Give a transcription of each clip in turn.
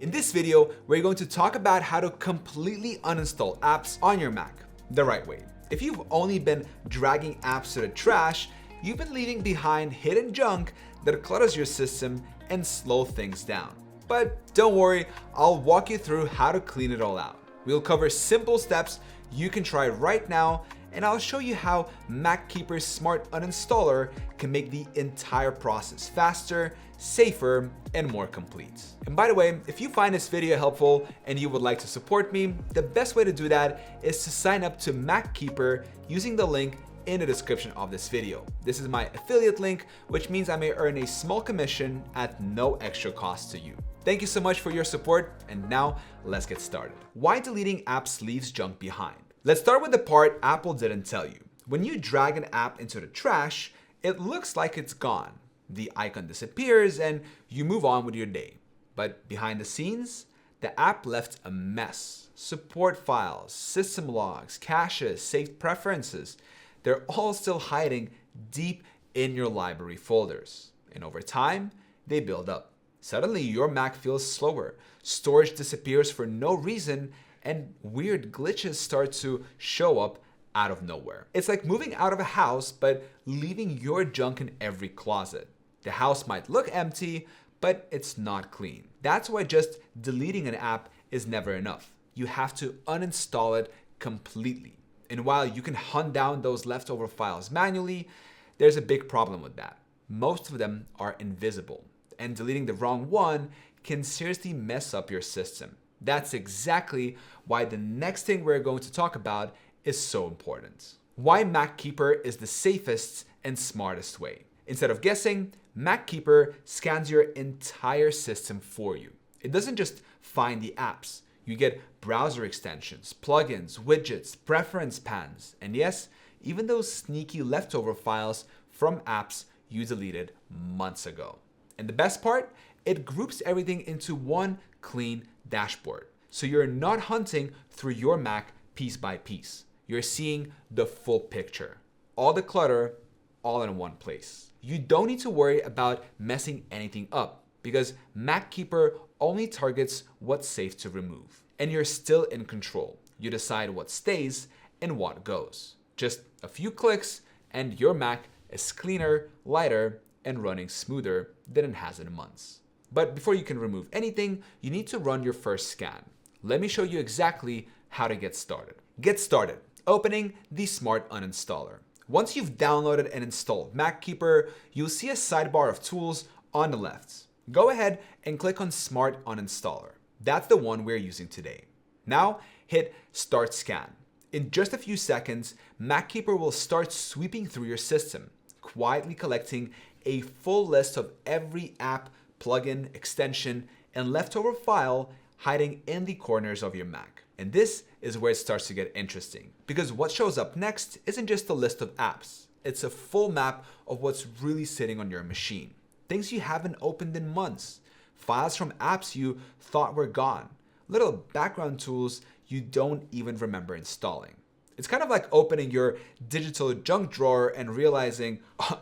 In this video, we're going to talk about how to completely uninstall apps on your Mac the right way. If you've only been dragging apps to the trash, you've been leaving behind hidden junk that clutters your system and slow things down. But don't worry, I'll walk you through how to clean it all out. We'll cover simple steps you can try right now, and I'll show you how MacKeeper's smart uninstaller can make the entire process faster, safer, and more complete. And by the way, if you find this video helpful and you would like to support me, the best way to do that is to sign up to MacKeeper using the link in the description of this video. This is my affiliate link, which means I may earn a small commission at no extra cost to you. Thank you so much for your support, and now let's get started. Why deleting apps leaves junk behind? Let's start with the part Apple didn't tell you. When you drag an app into the trash, it looks like it's gone. The icon disappears and you move on with your day. But behind the scenes, the app left a mess. Support files, system logs, caches, saved preferences, they're all still hiding deep in your library folders. And over time, they build up. Suddenly, your Mac feels slower, storage disappears for no reason, and weird glitches start to show up out of nowhere. It's like moving out of a house, but leaving your junk in every closet. The house might look empty, but it's not clean. That's why just deleting an app is never enough. You have to uninstall it completely. And while you can hunt down those leftover files manually, there's a big problem with that. Most of them are invisible, and deleting the wrong one can seriously mess up your system. That's exactly why the next thing we're going to talk about is so important. Why MacKeeper is the safest and smartest way. Instead of guessing, MacKeeper scans your entire system for you. It doesn't just find the apps. You get browser extensions, plugins, widgets, preference pans, and yes, even those sneaky leftover files from apps you deleted months ago. And the best part, it groups everything into one clean dashboard. So you're not hunting through your Mac piece by piece. You're seeing the full picture. All the clutter, all in one place. You don't need to worry about messing anything up because MacKeeper only targets what's safe to remove. And you're still in control. You decide what stays and what goes. Just a few clicks and your Mac is cleaner, lighter, and running smoother than it has in months. But before you can remove anything, you need to run your first scan. Let me show you exactly how to get started. Get started opening the Smart Uninstaller. Once you've downloaded and installed MacKeeper, you'll see a sidebar of tools on the left. Go ahead and click on Smart Uninstaller. That's the one we're using today. Now hit Start Scan. In just a few seconds, MacKeeper will start sweeping through your system, quietly collecting a full list of every app, plugin, extension, and leftover file hiding in the corners of your Mac. And this is where it starts to get interesting, because what shows up next isn't just a list of apps. It's a full map of what's really sitting on your machine. Things you haven't opened in months, files from apps you thought were gone, little background tools you don't even remember installing. It's kind of like opening your digital junk drawer and realizing,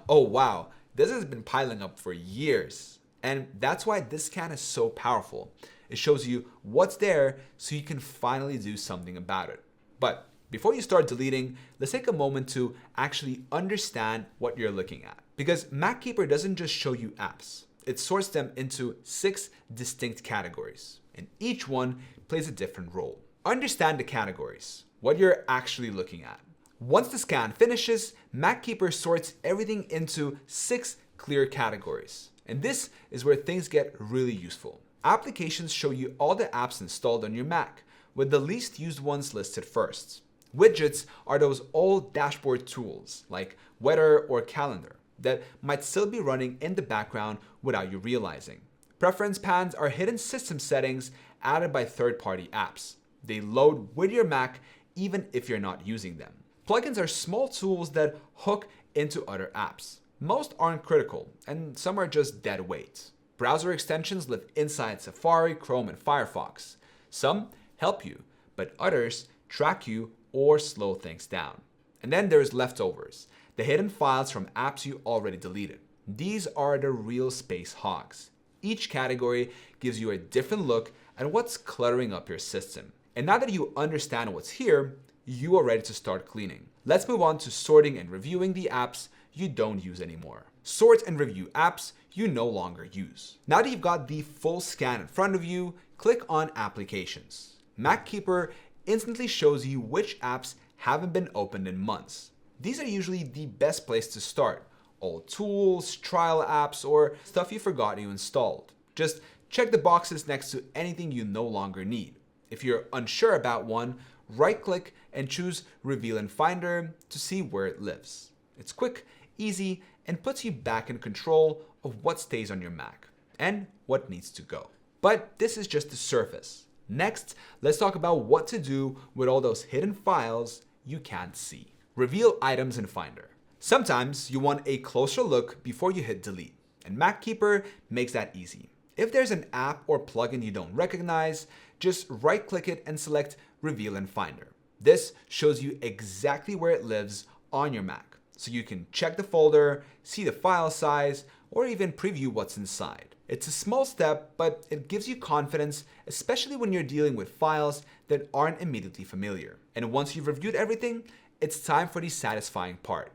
oh wow, this has been piling up for years. And that's why this scan is so powerful. It shows you what's there so you can finally do something about it. But before you start deleting, let's take a moment to actually understand what you're looking at. Because MacKeeper doesn't just show you apps. It sorts them into 6 distinct categories, and each one plays a different role. Understand the categories, what you're actually looking at. Once the scan finishes, MacKeeper sorts everything into 6 clear categories. And this is where things get really useful. Applications show you all the apps installed on your Mac, with the least used ones listed first. Widgets are those old dashboard tools, like weather or calendar, that might still be running in the background without you realizing. Preference pans are hidden system settings added by third-party apps. They load with your Mac even if you're not using them. Plugins are small tools that hook into other apps. Most aren't critical, and some are just dead weight. Browser extensions live inside Safari, Chrome, and Firefox. Some help you, but others track you or slow things down. And then there's leftovers, the hidden files from apps you already deleted. These are the real space hogs. Each category gives you a different look and what's cluttering up your system. And now that you understand what's here, you are ready to start cleaning. Let's move on to sorting and reviewing the apps you don't use anymore. Sort and review apps you no longer use. Now that you've got the full scan in front of you, click on Applications. MacKeeper instantly shows you which apps haven't been opened in months. These are usually the best place to start. Old tools, trial apps, or stuff you forgot you installed. Just check the boxes next to anything you no longer need. If you're unsure about one, right-click and choose Reveal in Finder to see where it lives. It's quick, easy, and puts you back in control of what stays on your Mac and what needs to go. But this is just the surface. Next, let's talk about what to do with all those hidden files you can't see. Reveal items in Finder. Sometimes you want a closer look before you hit delete, and MacKeeper makes that easy. If there's an app or plugin you don't recognize, just right-click it and select Reveal in Finder. This shows you exactly where it lives on your Mac, so you can check the folder, see the file size, or even preview what's inside. It's a small step, but it gives you confidence, especially when you're dealing with files that aren't immediately familiar. And once you've reviewed everything, it's time for the satisfying part,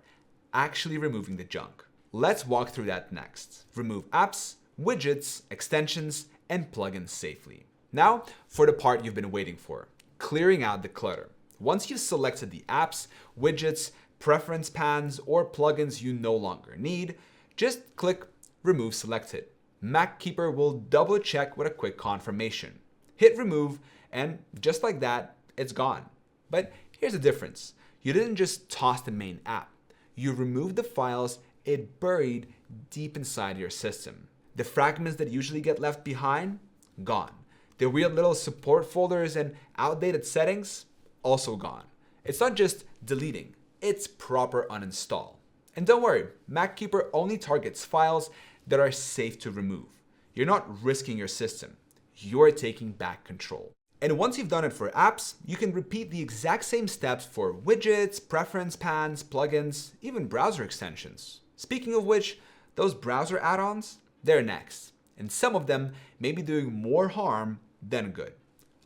actually removing the junk. Let's walk through that next. Remove apps, widgets, extensions, and plugins safely. Now, for the part you've been waiting for, clearing out the clutter. Once you've selected the apps, widgets, preference pans, or plugins you no longer need, just click Remove Selected. MacKeeper will double check with a quick confirmation. Hit remove, and just like that, it's gone. But here's the difference. You didn't just toss the main app. You removed the files it buried deep inside your system. The fragments that usually get left behind, gone. The weird little support folders and outdated settings, also gone. It's not just deleting, it's proper uninstall. And don't worry, MacKeeper only targets files that are safe to remove. You're not risking your system, you're taking back control. And once you've done it for apps, you can repeat the exact same steps for widgets, preference pans, plugins, even browser extensions. Speaking of which, those browser add-ons, they're next. And some of them may be doing more harm than good.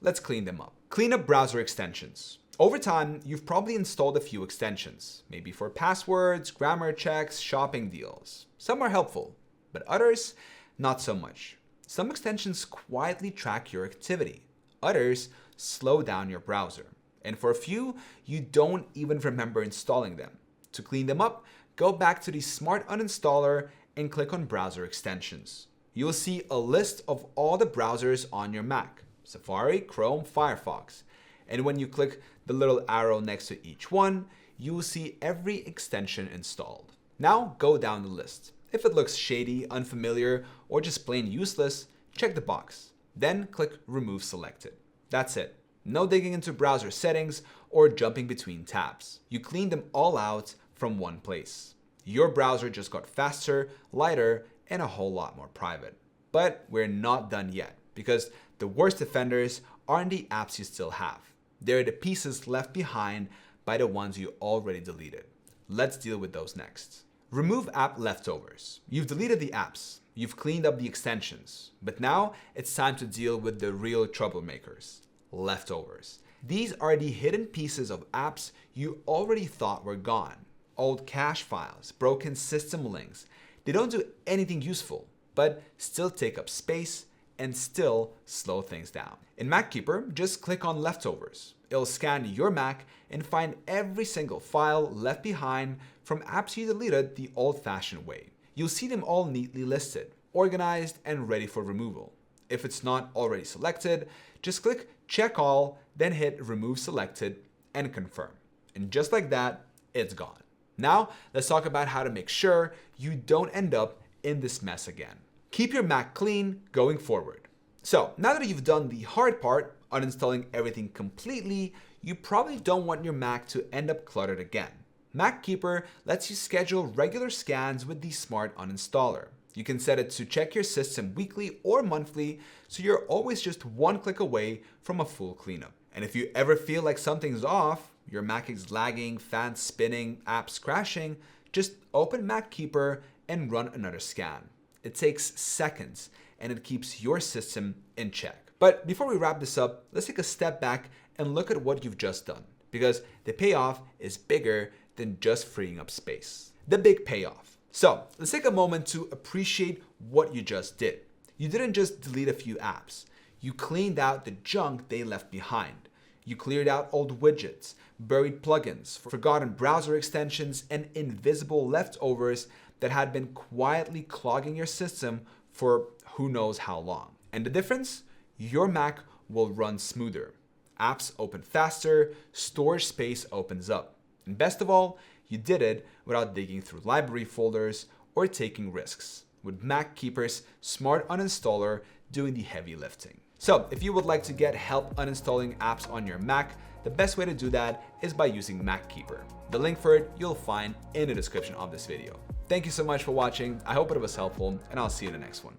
Let's clean them up. Clean up browser extensions. Over time, you've probably installed a few extensions, maybe for passwords, grammar checks, shopping deals. Some are helpful, but others, not so much. Some extensions quietly track your activity. Others slow down your browser. And for a few, you don't even remember installing them. To clean them up, go back to the Smart Uninstaller and click on Browser Extensions. You'll see a list of all the browsers on your Mac: Safari, Chrome, Firefox. And when you click the little arrow next to each one, you will see every extension installed. Now go down the list. If it looks shady, unfamiliar, or just plain useless, check the box. Then click Remove Selected. That's it. No digging into browser settings or jumping between tabs. You cleaned them all out from one place. Your browser just got faster, lighter, and a whole lot more private. But we're not done yet, because the worst offenders aren't the apps you still have. They're the pieces left behind by the ones you already deleted. Let's deal with those next. Remove app leftovers. You've deleted the apps, you've cleaned up the extensions, but now it's time to deal with the real troublemakers, leftovers. These are the hidden pieces of apps you already thought were gone. Old cache files, broken system links. They don't do anything useful, but still take up space and still slow things down. In MacKeeper, just click on Leftovers. It'll scan your Mac and find every single file left behind from apps you deleted the old-fashioned way. You'll see them all neatly listed, organized, and ready for removal. If it's not already selected, just click Check All, then hit Remove Selected and confirm. And just like that, it's gone. Now, let's talk about how to make sure you don't end up in this mess again. Keep your Mac clean going forward. So, now that you've done the hard part, uninstalling everything completely, you probably don't want your Mac to end up cluttered again. MacKeeper lets you schedule regular scans with the Smart Uninstaller. You can set it to check your system weekly or monthly, so you're always just one click away from a full cleanup. And if you ever feel like something's off, your Mac is lagging, fans spinning, apps crashing, just open MacKeeper and run another scan. It takes seconds and it keeps your system in check. But before we wrap this up, let's take a step back and look at what you've just done, because the payoff is bigger than just freeing up space. The big payoff. So let's take a moment to appreciate what you just did. You didn't just delete a few apps. You cleaned out the junk they left behind. You cleared out old widgets, buried plugins, forgotten browser extensions, and invisible leftovers that had been quietly clogging your system for who knows how long. And the difference? Your Mac will run smoother. Apps open faster, storage space opens up. And best of all, you did it without digging through library folders or taking risks, with MacKeeper's smart uninstaller doing the heavy lifting. So if you would like to get help uninstalling apps on your Mac, the best way to do that is by using MacKeeper. The link for it you'll find in the description of this video. Thank you so much for watching. I hope it was helpful, and I'll see you in the next one.